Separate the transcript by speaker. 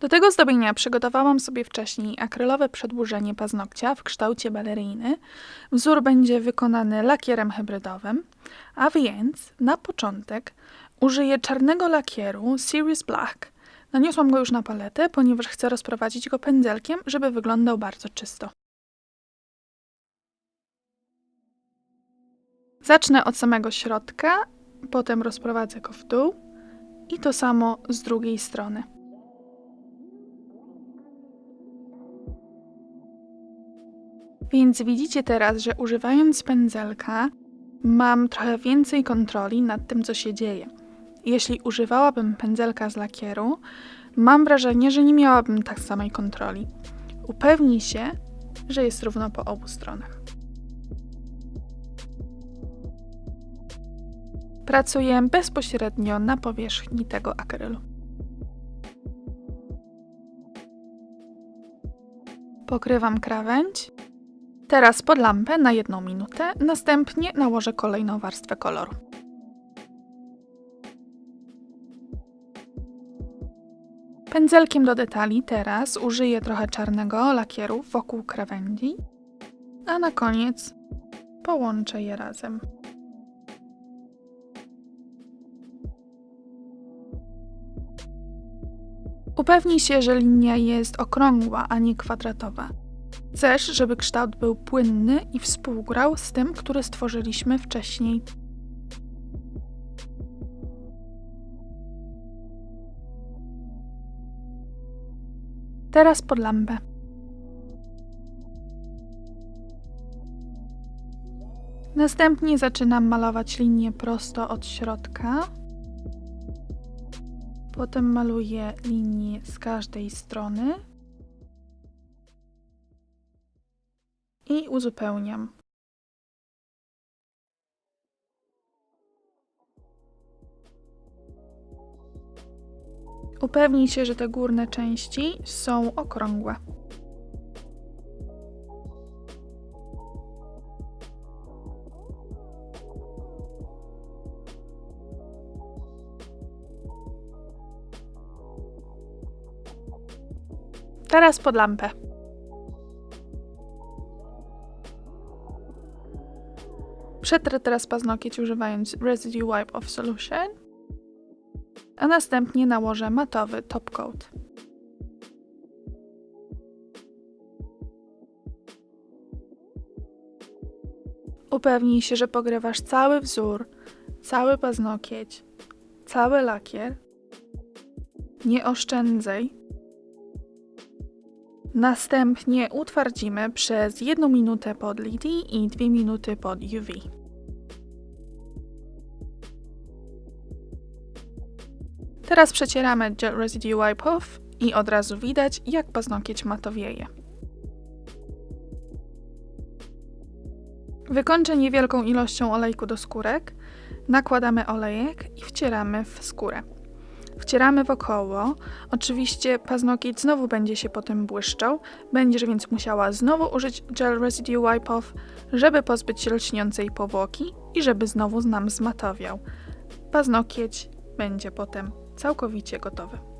Speaker 1: Do tego zdobienia przygotowałam sobie wcześniej akrylowe przedłużenie paznokcia w kształcie baleriny. Wzór będzie wykonany lakierem hybrydowym, a więc na początek użyję czarnego lakieru Series Black. Naniosłam go już na paletę, ponieważ chcę rozprowadzić go pędzelkiem, żeby wyglądał bardzo czysto. Zacznę od samego środka, potem rozprowadzę go w dół i to samo z drugiej strony. Więc widzicie teraz, że używając pędzelka mam trochę więcej kontroli nad tym, co się dzieje. Jeśli używałabym pędzelka z lakieru, mam wrażenie, że nie miałabym tak samej kontroli. Upewnij się, że jest równo po obu stronach. Pracuję bezpośrednio na powierzchni tego akrylu. Pokrywam krawędź. Teraz pod lampę na 1 minutę, następnie nałożę kolejną warstwę koloru. Pędzelkiem do detali teraz użyję trochę czarnego lakieru wokół krawędzi, a na koniec połączę je razem. Upewnij się, że linia jest okrągła, a nie kwadratowa. Chcesz, żeby kształt był płynny i współgrał z tym, który stworzyliśmy wcześniej. Teraz pod lampę. Następnie zaczynam malować linię prosto od środka. Potem maluję linię z każdej strony i uzupełniam. Upewnij się, że te górne części są okrągłe. Teraz pod lampę. Przetrę teraz paznokieć używając Residue Wipe Off Solution, a następnie nałożę matowy top coat. Upewnij się, że pokrywasz cały wzór, cały paznokieć, cały lakier. Nie oszczędzaj. Następnie utwardzimy przez 1 minutę pod LED i 2 minuty pod UV. Teraz przecieramy Gel Residue Wipe Off i od razu widać, jak paznokieć matowieje. Wykończę niewielką ilością olejku do skórek, nakładamy olejek i wcieramy w skórę. Wcieramy wokoło, oczywiście paznokieć znowu będzie się potem błyszczał, będziesz więc musiała znowu użyć Gel Residue Wipe Off, żeby pozbyć się lśniącej powłoki i żeby znowu nam zmatowiał. Paznokieć będzie potem całkowicie gotowy.